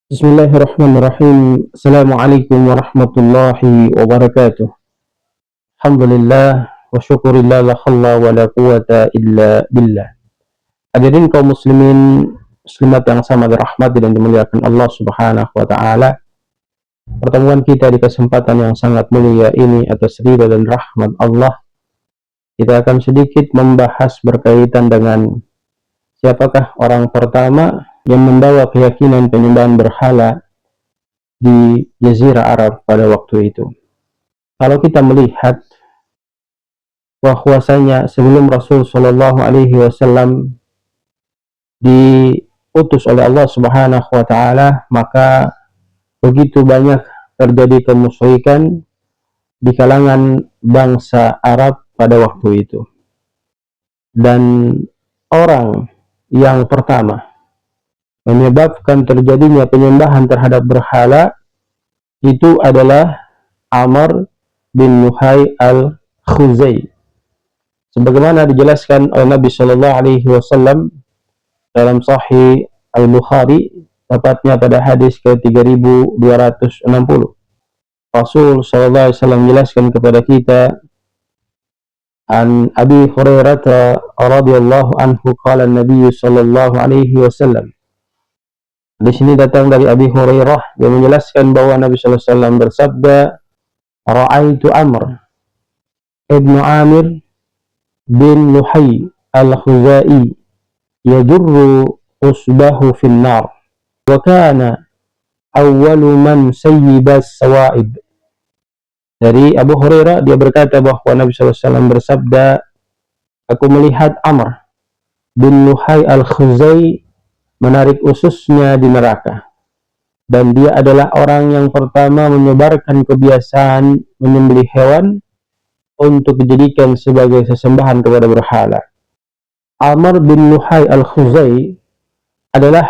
Bismillahirrahmanirrahim. Assalamualaikum warahmatullahi wabarakatuh. Alhamdulillah wa syukurillah la khalla wa la quwata illa billah. Hadirin kaum muslimin muslimat yang sama dirahmati dan dimuliakan Allah Subhanahu wa taala. Pertemuan kita di kesempatan yang sangat mulia ini atas ridha dan rahmat Allah, kita akan sedikit membahas berkaitan dengan siapakah orang pertama yang membawa keyakinan penyembahan berhala di Jazirah Arab pada waktu itu. Kalau kita melihat bahwasanya sebelum Rasul Shallallahu Alaihi Wasallam diutus oleh Allah Subhanahu Wa Taala, maka begitu banyak terjadi kemusyrikan di kalangan bangsa Arab pada waktu itu. Dan orang yang pertama menyebabkan terjadinya penyembahan terhadap berhala itu adalah Amr bin Luhai al-Khuzai. Sebagaimana dijelaskan oleh Nabi Shallallahu Alaihi Wasallam dalam Sahih Al-Bukhari, tepatnya pada hadis ke-3260. Rasul Shallallahu Alaihi Wasallam menjelaskan kepada kita, an Abi Hurairah radhiyallahu anhu qala Nabi Shallallahu Alaihi Wasallam. Di sini datang dari Abi Hurairah, dia menjelaskan bahwa Nabi sallallahu alaihi wasallam bersabda, "Ra'aitu Amr ibnu Amir bin Luhai al-Khuzai yajurru usbahu fin nar wa kana awwalu man sayyiba as-sawa'ib." Dari Abu Hurairah, dia berkata bahwa Nabi sallallahu alaihi wasallam bersabda, "Aku melihat Amr bin Luhai al-Khuzai menarik ususnya di neraka, dan dia adalah orang yang pertama menyebarkan kebiasaan menyembelih hewan untuk dijadikan sebagai sesembahan kepada berhala." Amr bin Luhai al-Khuzai adalah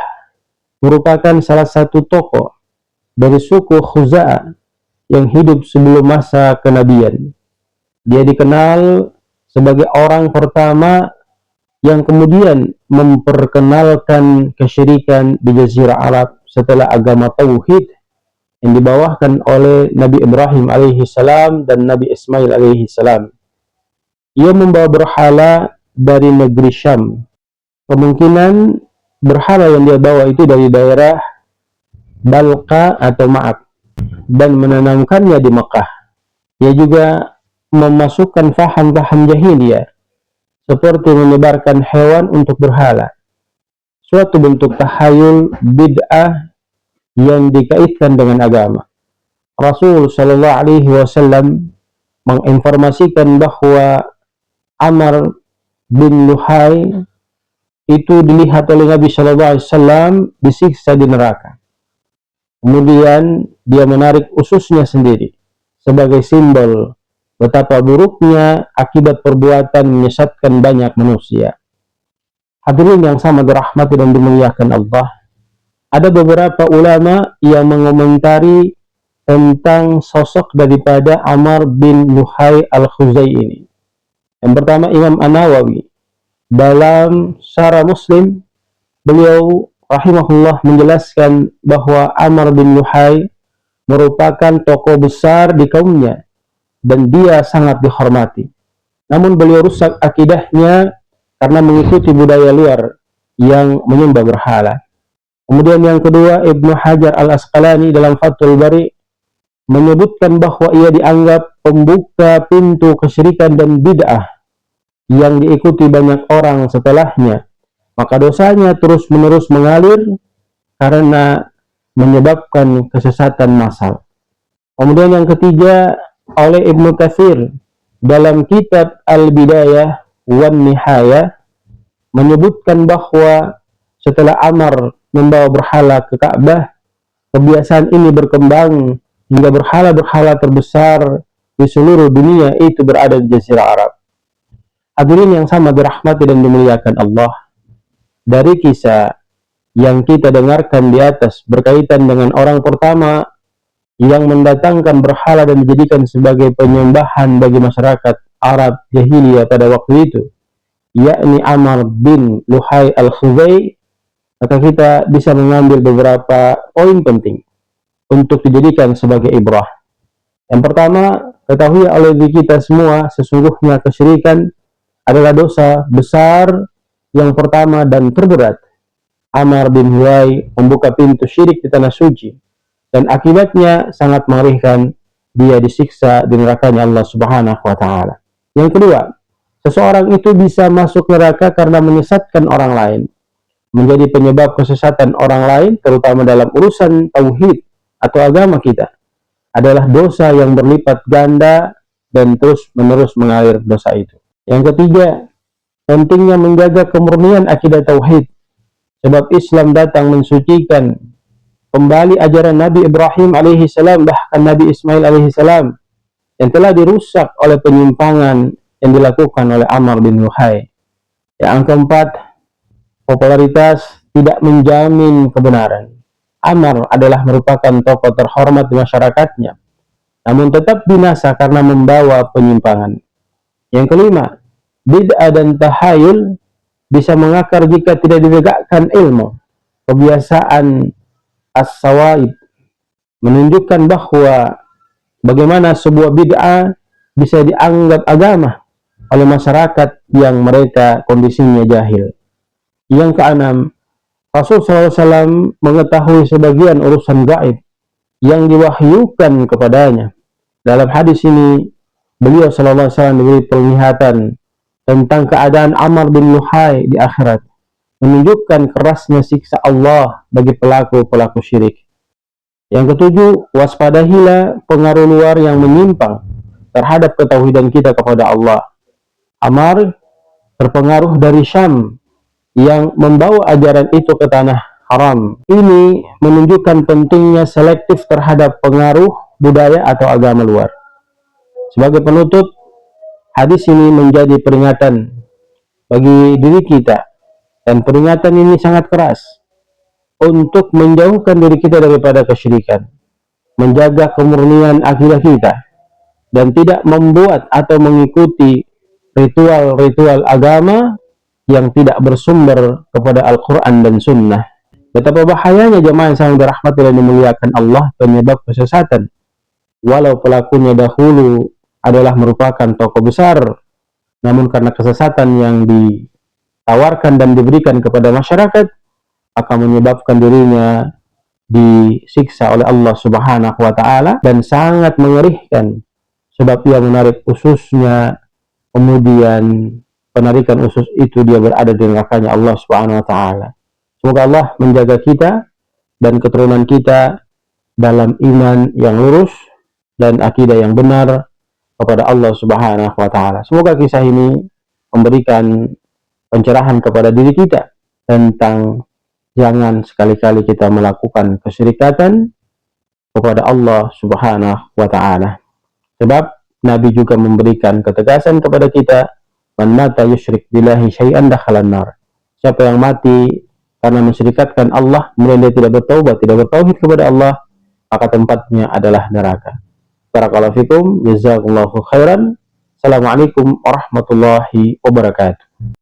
merupakan salah satu tokoh dari suku Khuza'ah yang hidup sebelum masa kenabian. Dia dikenal sebagai orang pertama yang kemudian memperkenalkan kesyirikan di Jazirah Arab setelah agama Tauhid yang dibawakan oleh Nabi Ibrahim alaihi salam dan Nabi Ismail alaihi salam. Ia membawa berhala dari negeri Syam. Kemungkinan berhala yang dia bawa itu dari daerah Balqa atau Ma'ab, dan menanamkannya di Mekah. Ia juga memasukkan faham-faham jahiliyah seperti menyebarkan hewan untuk berhala, suatu bentuk tahayul bid'ah yang dikaitkan dengan agama. Rasul Shallallahu Alaihi Wasallam menginformasikan bahwa Amr bin Luhai itu dilihat oleh Nabi Shallallahu Alaihi Wasallam disiksa di neraka. Kemudian dia menarik ususnya sendiri sebagai simbol betapa buruknya akibat perbuatan menyesatkan banyak manusia. Hadirin yang sama dirahmati dan dimuliakan Allah, ada beberapa ulama yang mengomentari tentang sosok daripada Amr bin Luhai al-Khuzai ini. Yang pertama, Imam An-Nawawi dalam Syarah Muslim, beliau rahimahullah menjelaskan bahwa Amr bin Luhai merupakan tokoh besar di kaumnya dan dia sangat dihormati. Namun beliau rusak akidahnya karena mengikuti budaya luar yang menyembah berhala. Kemudian yang kedua, Ibnu Hajar al-Asqalani dalam Fathul Bari menyebutkan bahwa ia dianggap pembuka pintu kesyirikan dan bid'ah yang diikuti banyak orang setelahnya. Maka dosanya terus-menerus mengalir karena menyebabkan kesesatan massal. Kemudian yang ketiga, oleh Ibnu Katsir dalam kitab Al-Bidayah wan Nihayah menyebutkan bahwa setelah Amr membawa berhala ke Ka'bah, kebiasaan ini berkembang hingga berhala-berhala terbesar di seluruh dunia itu berada di Jazirah Arab. Hadirin yang sama dirahmati dan dimuliakan Allah, dari kisah yang kita dengarkan di atas berkaitan dengan orang pertama yang mendatangkan berhala dan dijadikan sebagai penyembahan bagi masyarakat Arab jahiliyah pada waktu itu, yakni Amr bin Luhai al-Khuzai, maka kita bisa mengambil beberapa poin penting untuk dijadikan sebagai ibrah. Yang pertama, ketahui oleh diri kita semua, sesungguhnya kesyirikan adalah dosa besar yang pertama dan terberat. Amr bin Huwai membuka pintu syirik di tanah suci, dan akibatnya sangat mengerikan, dia disiksa di nerakanya Allah Subhanahu wa Ta'ala. Yang kedua, seseorang itu bisa masuk neraka karena menyesatkan orang lain, menjadi penyebab kesesatan orang lain, terutama dalam urusan tauhid atau agama kita, adalah dosa yang berlipat ganda dan terus menerus mengalir dosa itu. Yang ketiga, pentingnya menjaga kemurnian akidah tauhid, sebab Islam datang mensucikan kembali ajaran Nabi Ibrahim alaihissalam, bahkan Nabi Ismail alaihissalam, yang telah dirusak oleh penyimpangan yang dilakukan oleh Amr bin Luhai. Yang keempat, popularitas tidak menjamin kebenaran. Amr adalah merupakan tokoh terhormat di masyarakatnya, namun tetap binasa karena membawa penyimpangan. Yang kelima, bid'ah dan tahayul bisa mengakar jika tidak ditegakkan ilmu. Kebiasaan as-sawaib menunjukkan bahwa bagaimana sebuah bid'ah bisa dianggap agama oleh masyarakat yang mereka kondisinya jahil. Yang keenam, Rasul SAW mengetahui sebagian urusan gaib yang diwahyukan kepadanya. Dalam hadis ini, beliau SAW diberi penglihatan tentang keadaan Amr bin Luhai di akhirat, menunjukkan kerasnya siksa Allah bagi pelaku-pelaku syirik. Yang ketujuh, waspadahilah pengaruh luar yang menyimpang terhadap ketauhidan kita kepada Allah. Amr terpengaruh dari Syam yang membawa ajaran itu ke tanah haram. Ini menunjukkan pentingnya selektif terhadap pengaruh budaya atau agama luar. Sebagai penutup, hadis ini menjadi peringatan bagi diri kita, dan peringatan ini sangat keras untuk menjauhkan diri kita daripada kesyirikan, menjaga kemurnian akidah kita, dan tidak membuat atau mengikuti ritual-ritual agama yang tidak bersumber kepada Al-Quran dan Sunnah. Betapa bahayanya jemaah yang sangat dirahmati dan dimuliakan Allah penyebab kesesatan, walau pelakunya dahulu adalah merupakan tokoh besar, namun karena kesesatan yang ditawarkan dan diberikan kepada masyarakat, akan menyebabkan dirinya disiksa oleh Allah Subhanahu wa Ta'ala, dan sangat mengerikan sebab ia menarik ususnya, kemudian penarikan usus itu dia berada di nerakanya Allah Subhanahu wa Ta'ala. Semoga Allah menjaga kita dan keturunan kita dalam iman yang lurus dan akidah yang benar kepada Allah Subhanahu wa Ta'ala. Semoga kisah ini memberikan pencerahan kepada diri kita tentang jangan sekali-kali kita melakukan kesyirikan kepada Allah Subhanahu wa Ta'ala. Sebab Nabi juga memberikan ketegasan kepada kita, man mata yusyrik billahi syai'an dakhalan nar. Siapa yang mati karena mensyirikatkan Allah, kemudian dia tidak bertaubat, tidak bertauhid kepada Allah, maka tempatnya adalah neraka. Barakallahu fikum, jazakumullahu khairan. Assalamualaikum warahmatullahi wabarakatuh.